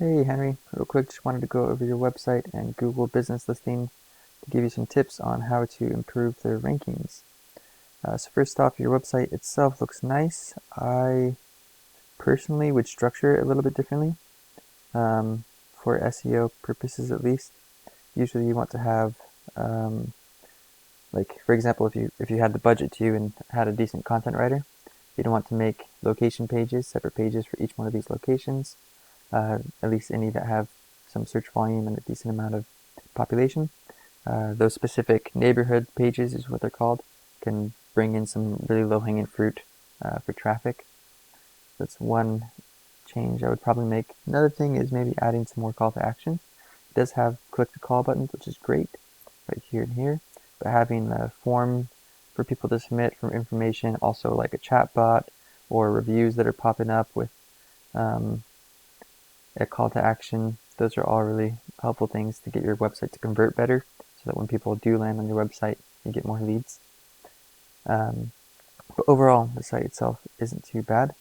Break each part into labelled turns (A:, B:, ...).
A: Hey Henry, real quick, just wanted to go over your website and Google business listing to give you some tips on how to improve their rankings. So first off, your website itself looks nice. I personally would structure it a little bit differently, for SEO purposes at least. Usually you want to have, like for example, if you had the budget to and had a decent content writer, you'd want to make location pages, separate pages for each one of these locations. At least any that have some search volume and a decent amount of population. Those specific neighborhood pages is what they're called, can bring in some really low-hanging fruit for traffic. That's one change I would probably make. Another thing is maybe adding some more call to actions. It does have click to call buttons, which is great, right here and here, but having a form for people to submit for information, also like a chat bot or reviews that are popping up with a call to action. Those are all really helpful things to get your website to convert better, so that when people do land on your website, you get more leads. But overall, the site itself isn't too bad.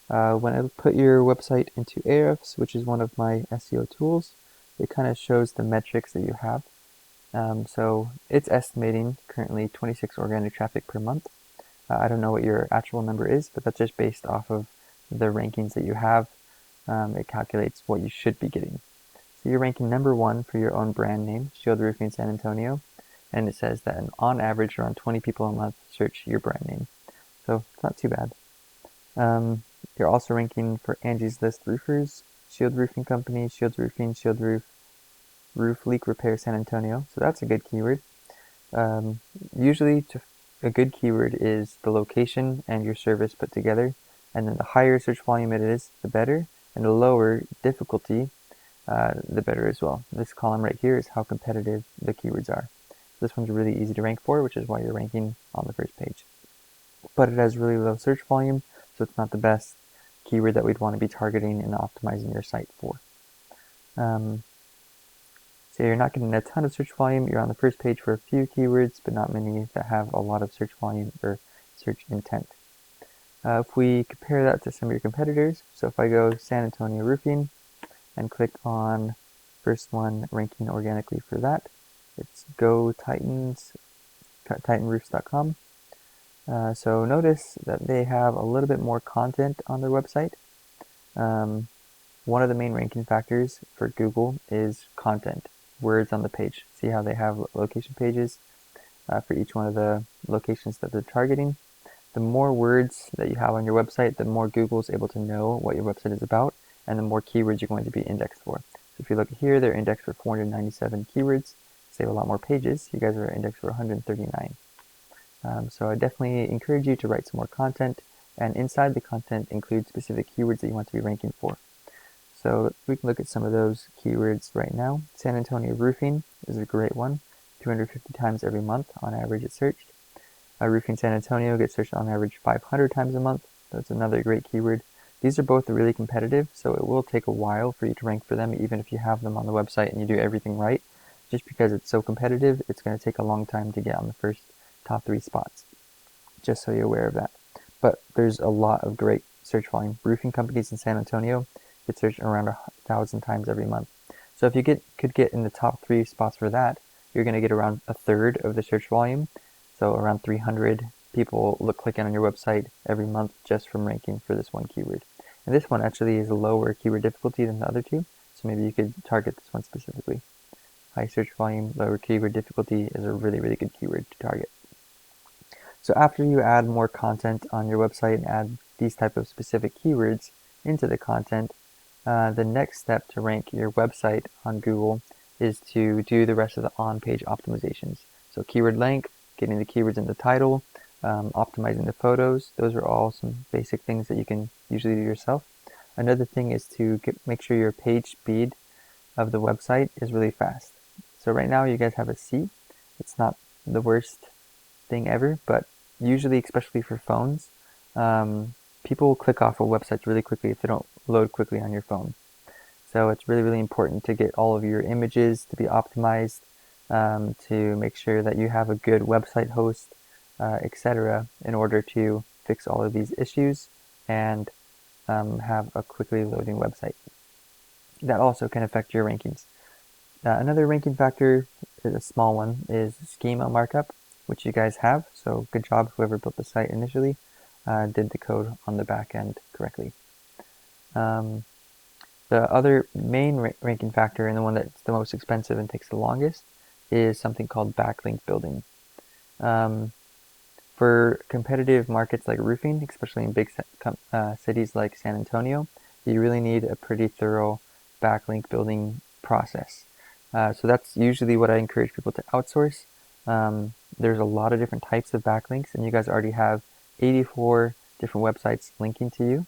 A: When I put your website into Ahrefs, which is one of my SEO tools, it kind of shows the metrics that you have. So it's estimating currently 26 organic traffic per month. I don't know what your actual number is, but that's just based off of the rankings that you have. It calculates what you should be getting. So you're ranking number 1 for your own brand name, Shield Roofing San Antonio, and it says that on average around 20 people a month search your brand name. So it's not too bad. You're also ranking for Angie's List Roofers, Shield Roofing Company, Shield Roofing, Shield Roof, Roof Leak Repair San Antonio. So that's a good keyword. Usually a good keyword is the location and your service put together, and then the higher search volume it is, the better, and the lower difficulty, the better as well. This column right here is how competitive the keywords are. This one's really easy to rank for, which is why you're ranking on the first page. But it has really low search volume, so it's not the best keyword that we'd want to be targeting and optimizing your site for. So you're not getting a ton of search volume. You're on the first page for a few keywords, but not many that have a lot of search volume or search intent. If we compare that to some of your competitors, so if I go San Antonio Roofing and click on first one ranking organically for that, it's Go Titans, titanroofs.com. So notice that they have a little bit more content on their website. One of the main ranking factors for Google is content, words on the page. See how they have location pages for each one of the locations that they're targeting. The more words that you have on your website, the more Google is able to know what your website is about, and the more keywords you're going to be indexed for. So if you look here, they're indexed for 497 keywords. Save a lot more pages. You guys are indexed for 139. So I definitely encourage you to write some more content, and inside the content include specific keywords that you want to be ranking for. So we can look at some of those keywords right now. San Antonio Roofing is a great one. 250 times every month on average it's searched. Roofing San Antonio gets searched on average 500 times a month. That's another great keyword. These are both really competitive, so it will take a while for you to rank for them, even if you have them on the website and you do everything right. Just because it's so competitive, it's going to take a long time to get on the first top 3 spots. Just so you're aware of that. But there's a lot of great search volume. Roofing companies in San Antonio get searched around 1,000 times every month. So if you could get in the top 3 spots for that, you're going to get around a third of the search volume. So around 300 people clicking on your website every month just from ranking for this one keyword. And this one actually is a lower keyword difficulty than the other two, so maybe you could target this one specifically. High search volume, lower keyword difficulty is a really, really good keyword to target. So after you add more content on your website and add these type of specific keywords into the content, the next step to rank your website on Google is to do the rest of the on-page optimizations. So keyword length, getting the keywords in the title, optimizing the photos. Those are all some basic things that you can usually do yourself. Another thing is to make sure your page speed of the website is really fast. So right now you guys have a C. It's not the worst thing ever, but usually, especially for phones, people will click off of websites really quickly if they don't load quickly on your phone. So it's really, really important to get all of your images to be optimized, to make sure that you have a good website host, etc., in order to fix all of these issues and have a quickly loading website. that also can affect your rankings. Another ranking factor, is a small one, is Schema Markup, which you guys have. So good job, whoever built the site initially did the code on the back end correctly. The other main ranking factor, and the one that's the most expensive and takes the longest, is something called Backlink Building. For competitive markets like roofing, especially in big cities like San Antonio, you really need a pretty thorough backlink building process. So that's usually what I encourage people to outsource. There's a lot of different types of backlinks, and you guys already have 84 different websites linking to you.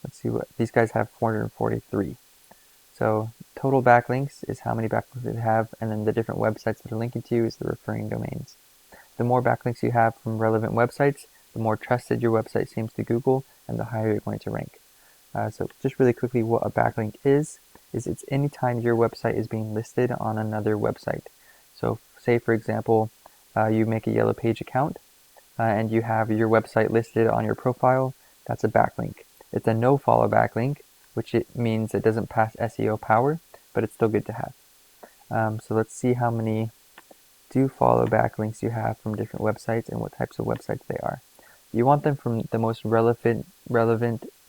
A: Let's see what these guys have. 443. So total backlinks is how many backlinks they have, and then the different websites that are linking to you is the referring domains. The more backlinks you have from relevant websites, the more trusted your website seems to Google, and the higher you're going to rank. So just really quickly, what a backlink is it's any time your website is being listed on another website. So say, for example, you make a Yellow Page account, and you have your website listed on your profile. That's a backlink. It's a no-follow backlink, which it means it doesn't pass SEO power, but it's still good to have. So let's see how many do follow backlinks you have from different websites and what types of websites they are. You want them from the most relevant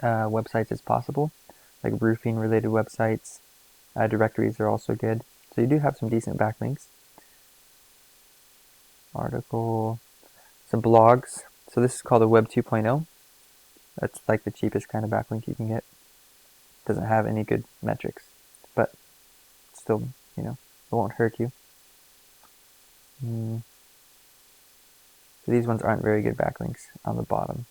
A: websites as possible, like roofing related websites. Directories are also good. So you do have some decent backlinks. Article, some blogs. So this is called a Web 2.0. That's like the cheapest kind of backlink you can get. Doesn't have any good metrics, but still, it won't hurt you. So these ones aren't very good backlinks on the bottom.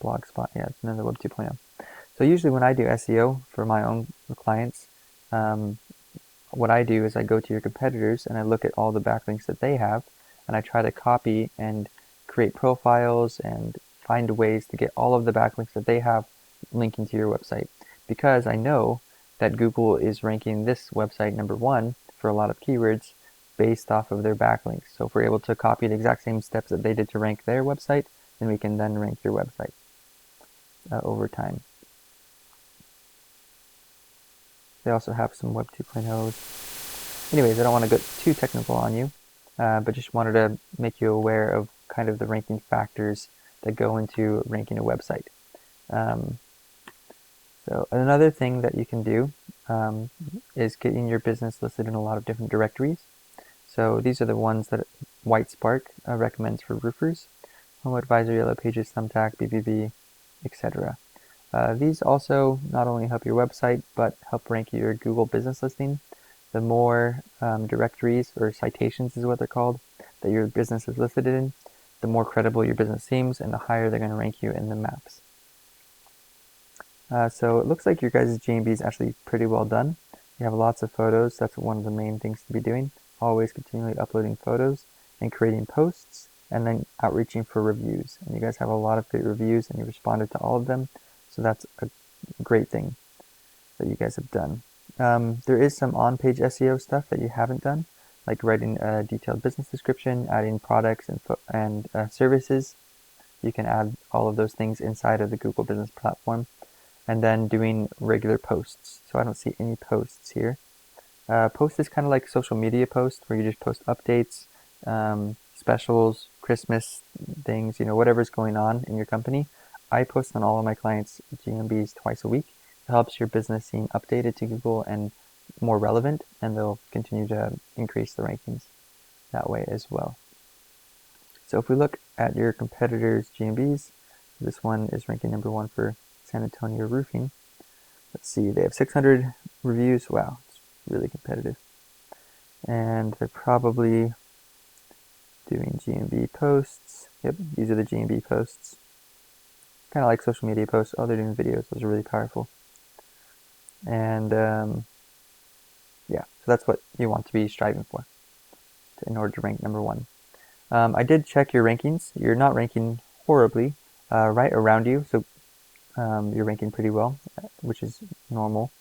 A: Blogspot, yeah, it's another Web 2.0. So usually when I do SEO for my own clients, what I do is I go to your competitors and I look at all the backlinks that they have, and I try to copy and create profiles and find ways to get all of the backlinks that they have linking to your website, because I know that Google is ranking this website number 1 for a lot of keywords based off of their backlinks. So if we're able to copy the exact same steps that they did to rank their website, then we can then rank your website over time. They also have some Web 2.0s. Anyways, I don't want to go too technical on you, but just wanted to make you aware of kind of the ranking factors that go into ranking a website. So another thing that you can do is getting your business listed in a lot of different directories. So these are the ones that Whitespark recommends for roofers: Home Advisor, Yellow Pages, Thumbtack, BBB, etc. These also not only help your website, but help rank your Google business listing. The more directories, or citations is what they're called, that your business is listed in, the more credible your business seems, and the higher they're going to rank you in the maps. So it looks like your guys' GMB is actually pretty well done. You have lots of photos. That's one of the main things to be doing. Always continually uploading photos and creating posts, and then outreaching for reviews. And you guys have a lot of great reviews, and you responded to all of them. So that's a great thing that you guys have done. There is some on-page SEO stuff that you haven't done, like writing a detailed business description, adding products and services. You can add all of those things inside of the Google Business Platform, and then doing regular posts. So I don't see any posts here. Post is kind of like social media post, where you just post updates, specials, Christmas things, whatever's going on in your company. I post on all of my clients' GMBs twice a week. It helps your business seem updated to Google and more relevant, and they'll continue to increase the rankings that way as well. So if we look at your competitors' GMBs, this one is ranking number 1 for San Antonio roofing. Let's see, they have 600 reviews. Wow, it's really competitive. And they're probably doing GMB posts. Yep, these are the GMB posts. Kind of like social media posts. Oh, they're doing videos. Those are really powerful. And yeah, so that's what you want to be striving for in order to rank number 1. I did check your rankings. You're not ranking horribly, right around you. So you're ranking pretty well, which is normal.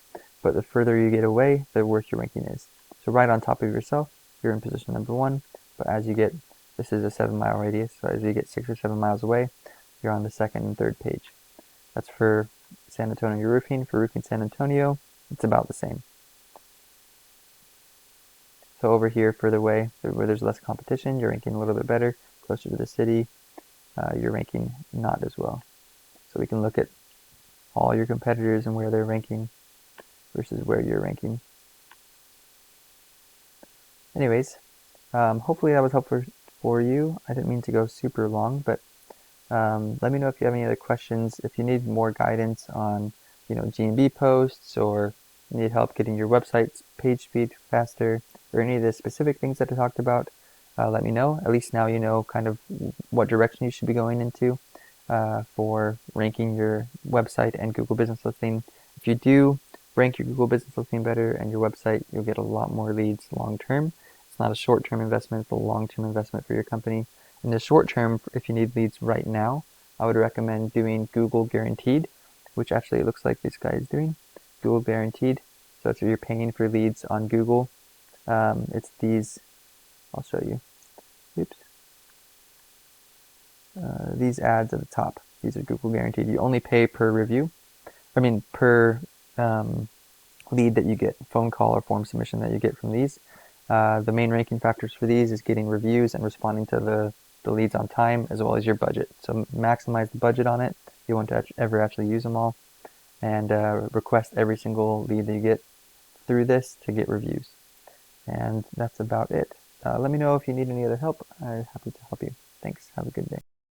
A: But the further you get away, the worse your ranking is. So right on top of yourself, you're in position number 1. But as you get, this is a 7-mile radius, so as you get 6 or 7 miles away, you're on the 2nd and 3rd page. That's for San Antonio Roofing for Roofing San Antonio, it's about the same. So over here, further away, where there's less competition, you're ranking a little bit better. Closer to the city, you're ranking not as well. So we can look at all your competitors and where they're ranking versus where you're ranking. Anyways, hopefully that was helpful for you. I didn't mean to go super long, but let me know if you have any other questions. If you need more guidance on, G&B posts, or need help getting your website's page speed faster, or any of the specific things that I talked about, let me know. At least now you know kind of what direction you should be going into for ranking your website and Google Business Listing. If you do rank your Google Business Listing better and your website, you'll get a lot more leads long term. It's not a short-term investment, it's a long-term investment for your company. In the short term, if you need leads right now, I would recommend doing Google Guaranteed, which actually it looks like this guy is doing. Google Guaranteed. So if you're paying for leads on Google, it's these. I'll show you. Oops. These ads at the top. These are Google Guaranteed. You only pay per review. Per lead that you get, phone call or form submission that you get from these. The main ranking factors for these is getting reviews and responding to the leads on time, as well as your budget. So maximize the budget on it. You want to ever actually use them all, and request every single lead that you get through this to get reviews. And that's about it. Let me know if you need any other help. I'm happy to help you. Thanks. Have a good day.